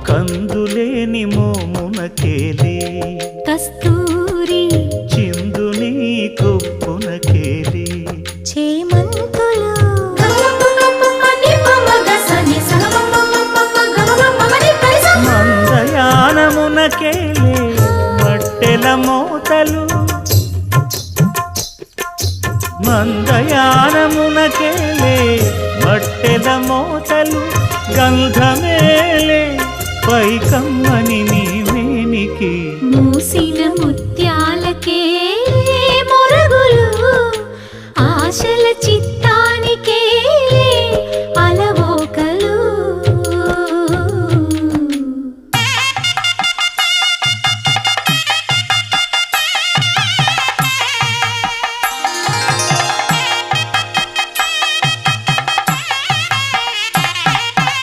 కందులేని మోమునకేలే కస్తూరి చిందుని కొప్పునకేలే చేమంతులు మందయానమునకేలే మట్టెల మోతలు మందయానమునకేలే మట్టెల మోతలు గంధమేలే పైకమ్మని